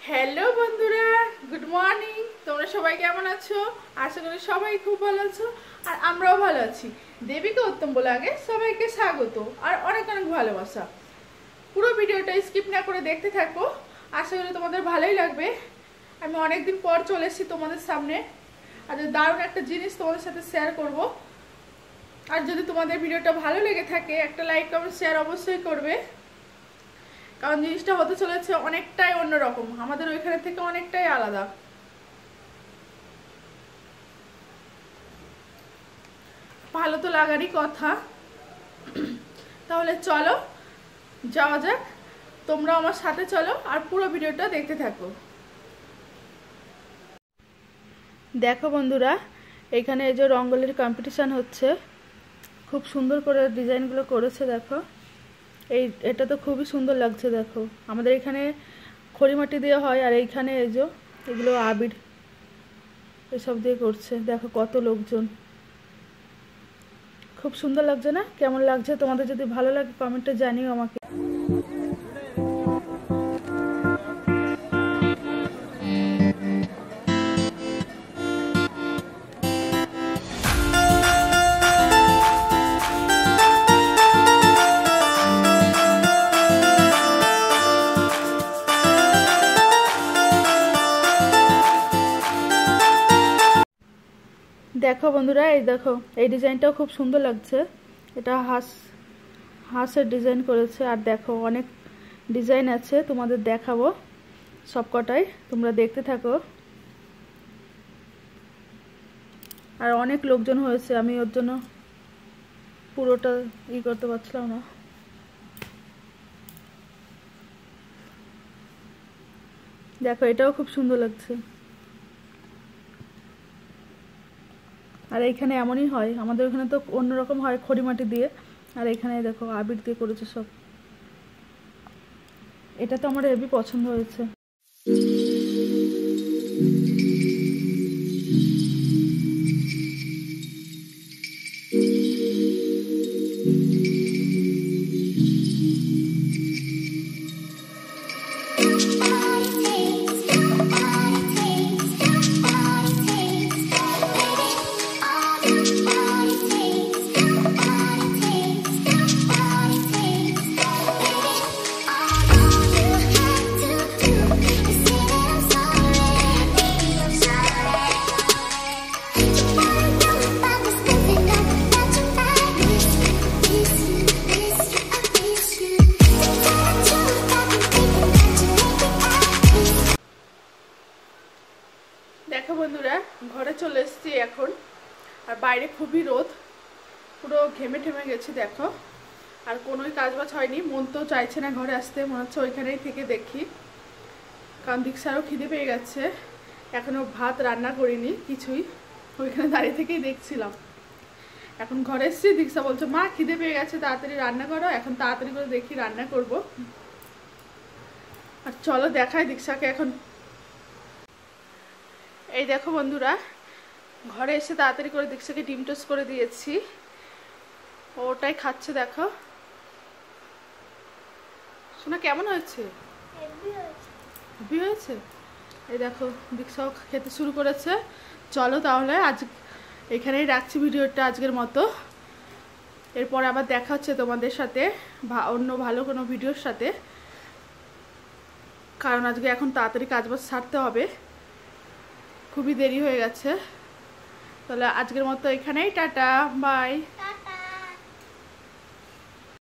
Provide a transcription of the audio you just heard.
Hello বন্ধুরা, good morning. তোমরা সবাই কেমন আছো? আশা করি সবাই খুব ভালো আছো, আর আমরাও ভালো আছি। দেবিকা উত্তম ব্লগে সবাইকে স্বাগত আর অনেক অনেক ভালোবাসা। পুরো ভিডিওটা স্কিপ না করে দেখতে থাকো, আশা করি তোমাদের ভালোই লাগবে। আমি অনেকদিন পর চলে এসেছি তোমাদের সামনে, আর দারুণ একটা জিনিস তোমাদের সাথে শেয়ার করব। আর যদি তোমাদের ভিডিওটা ভালো লেগে থাকে, একটা লাইক কমেন্ট শেয়ার অবশ্যই করবে, কারণ জিনিসটা হতে চলেছে অনেকটাই অন্যরকম, আমাদের ওইখানে থেকে অনেকটাই আলাদা। ভালো তো লাগারই কথা। তাহলে চলো যাওয়া যাক, তোমরা আমার সাথে চলো আর পুরো ভিডিওটা দেখতে থাকো। দেখো বন্ধুরা, এখানে এই যে রঙ্গোলির কম্পিটিশান হচ্ছে, খুব সুন্দর করে ডিজাইনগুলো করেছে। দেখো এটা তো খুবই সুন্দর লাগছে। দেখো আমাদের এখানে খড়িমাটি দিয়ে হয়, আর এইখানে এই যে এগুলো আবির এসব দিয়ে করছে। দেখো কত লোকজন, খুব সুন্দর লাগছে না? কেমন লাগছে তোমাদের? যদি ভালো লাগে কমেন্টে জানিও আমাকে। দেখো বন্ধুরা, এই দেখো এই ডিজাইনটাও খুব সুন্দর লাগছে। এটা হাঁসের ডিজাইন করেছে, আর দেখো অনেক ডিজাইন আছে, তোমাদের দেখাবো সবকটাই, তোমরা দেখতে থাকো। আর অনেক লোকজন হয়েছে, আমি ওর জন্য পুরোটা করতে পারছিলাম না। দেখো এটাও খুব সুন্দর লাগছে। আর এইখানে এমনই হয়, আমাদের ওখানে তো অন্যরকম হয় খড়িমাটি দিয়ে, আর এখানে দেখো আবির দিয়ে করেছে সব। এটা তো আমার হেবি পছন্দ হয়েছে। দেখো বন্ধুরা, ঘরে চলে এসেছি এখন, আর বাইরে খুবই রোদ, পুরো ঘেমে ঠেমে গেছি। দেখো আর কোনোই কাজবাজ হয়নি, মন তো চাইছে না ঘরে আসতে, মনে হচ্ছে ওইখানেই থেকে দেখি, কারণ দীক্ষারও খিদে পেয়ে গেছে। এখনও ভাত রান্না করিনি কিছুই, ওইখানে দাঁড়িয়ে থেকেই দেখছিলাম। এখন ঘরে এসেছি, দীক্ষা বলছে মা খিদে পেয়ে গেছে, তাড়াতাড়ি রান্না করো। এখন তাড়াতাড়ি করে দেখি রান্না করব। আর চলো দেখাই দীক্ষাকে এখন। এই দেখো বন্ধুরা, ঘরে এসে তাড়াতাড়ি করে দীক্ষাকে ডিম টোস্ট করে দিয়েছি, ওটাই খাচ্ছে। দেখো শোনা কেমন হয়েছে? হেভি হয়েছে। এই দেখো দীক্ষাও খেতে শুরু করেছে। চলো তাহলে আজ এখানেই রাখছি ভিডিওটা আজকের মতো। এরপরে আবার দেখা হচ্ছে তোমাদের সাথে অন্য ভালো কোনো ভিডিওর সাথে, কারণ আজকে এখন তাড়াতাড়ি কাজবাজ সারতে হবে, খুবই দেরি হয়ে গেছে। তাহলে আজকের মতো এখানেই টাটা, বাই।